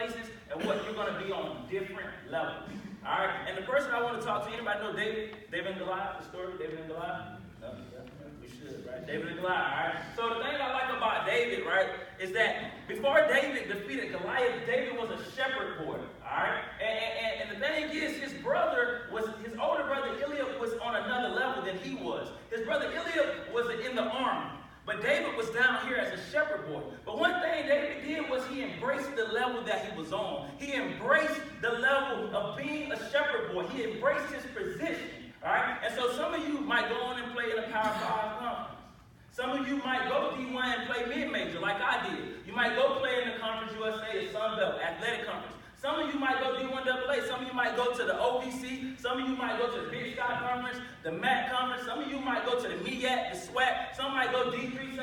places, and what you're going to be on different levels. All right? And the person I want to talk to, anybody know David? David and Goliath, the story, David and Goliath? No, we should, right? David and Goliath, all right? So the thing I like about David, right, is that before David defeated Goliath, David was a shepherd boy, all right? And the thing is, his older brother Eliab was on another level than he was. His brother Eliab was in the army. But David was down here as a shepherd boy. But one thing David did was he embraced the level that he was on. He embraced the level of being a shepherd boy. He embraced his position. All right? And so some of you might go on and play in a Power 5 conference. Some of you might go D1 and play mid-major like I did. You might go play in the Conference USA, the Sun Belt, Athletic Conference. Some of you might go D1AA. Some of you might go to the OVC. Some of you might go to the Big Sky Conference, the MAC Conference. Some of you might go to the MEAC, the SWAC. Some might go D3.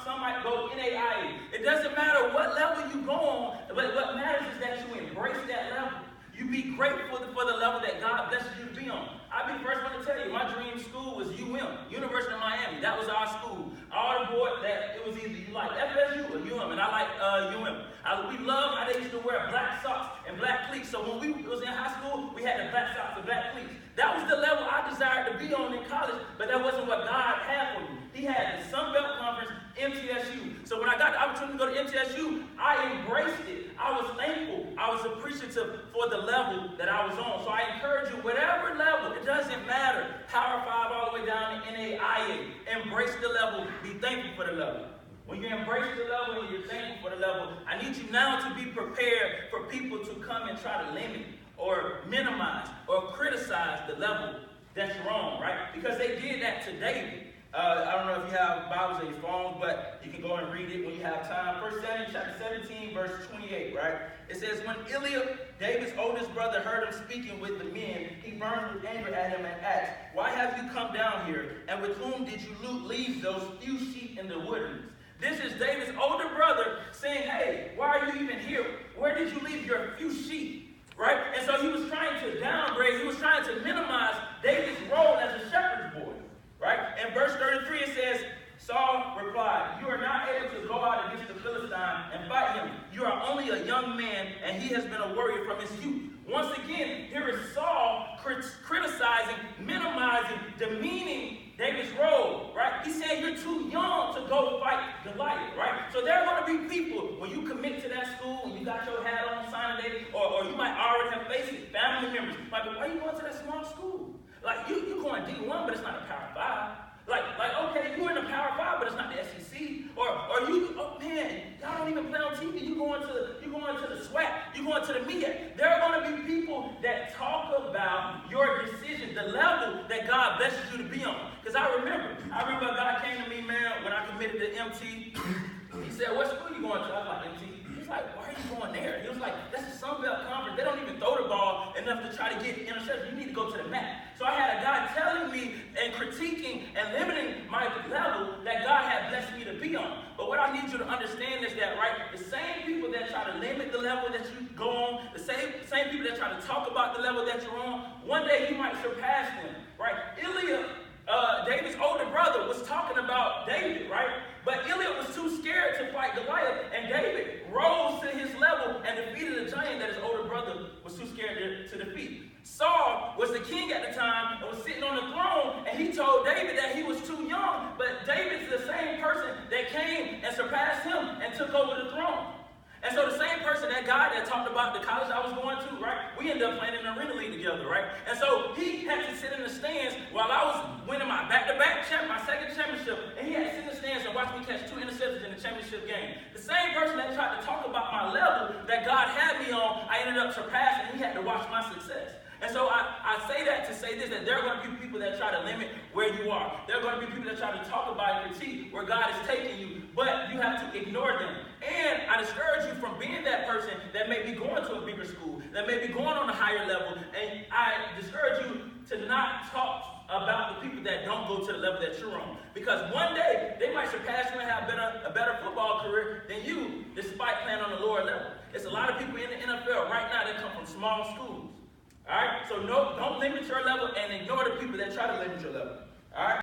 Some might go NAIA. It doesn't matter what level you go on, but what matters is that you embrace that level. You be grateful for the level that God blesses you to be on. I'll be the first one to tell you, my dream school was University of Miami. That was our school. I already bought that it was either you like FSU or UM, and I like UM. We loved how they used to wear black socks and black cleats. So when we was in high school, we had the black socks and black cleats. That was the level I desired to be on in college, but that wasn't what God had for me. He had the Sun Belt Conference, MTSU. So when I got the opportunity to go to MTSU, I embraced it. I was thankful. I was appreciative for the level that I was on. So I encourage you, whatever level, it doesn't matter. Power 5 all the way down to NAIA. Embrace the level. Be thankful for the level. When you embrace the level and you're thankful for the level, I need you now to be prepared for people to come and try to limit or minimize or criticize the level that you're on, right? Because they did that to David. I don't know if you have Bibles on your phones, but you can go and read it when you have time. 1 Samuel chapter 17, verse 28, right? It says, when Eliab, David's oldest brother, heard him speaking with the men, he burned with anger at him and asked, why have you come down here? And with whom did you leave those few sheep in the woodlands? This is David's older brother saying, hey, why are you even here? Where did you leave your few sheep? Right? And so he was trying to downgrade, he was trying to minimize David's role as a shepherd's boy. Right? In verse 33 it says, Saul replied, you are not able to go out against the Philistine and fight him. You are only a young man, and he has been a warrior from his youth. Once again, here is Saul criticizing, minimizing, demeaning David's role, right? He's saying you're too young to go fight Goliath, right? So there are going to be people, when you commit to that school, when you got your hat on signing day, or you might already have faced it, family members, like, why are you going to that small school? Like, you're going D1, but it's not a Power 5. Like, okay, you're in the Power 5, but it's not the SEC. Or you, oh man, y'all don't even play on TV. You're going to the SWAC. You're going to the MEAC. There are going to be people that talk about your decision, the level that God blesses you to be on. Because I remember God came to me, man, when I committed to MT. He said, what school you going to? I was like, MT. He's like, why are you going there? He was like, that's the Sun Belt Conference. They don't even throw the ball enough to try to get interceptions. You need to go to the MAC. So I had a guy telling me and critiquing and limiting my level that God had blessed me to be on. But what I need you to understand is that, right, the same people that try to limit the level that you go on, the same people that try to talk about the level that you're on, one day you might surpass them, right? Eliab, David's older brother, was talking about David, right? But Eliab was too scared to fight Goliath, and David rose to his level and defeated a giant that his older brother was too scared to defeat. Saul was the king at the time and was sitting on the throne, and he told David that he was too young, but David's the same person that came and surpassed him and took over the throne. And so the same person, that guy that talked about the college I was going to, right, we ended up playing in the arena league together, right? And so he had to sit in the stands while I was winning my back-to-back my second championship, and he had to sit in the stands and watch me catch 2 interceptions in the championship game. The same person that tried to talk about my level that God had me on, I ended up surpassing, and he had to watch my success. And so I say that to say this, that there are going to be people that try to limit where you are. There are going to be people that try to talk about and critique where God is taking you, but you have to ignore them. And I discourage you from being that person that may be going to a bigger school, that may be going on a higher level, and I discourage you to not talk about the people that don't go to the level that you're on. Because one day, they might surpass you and have a better football career than you, despite playing on the lower level. There's a lot of people in the NFL right now that come from small schools. All right? So don't limit your level and ignore the people that try to limit your level. All right?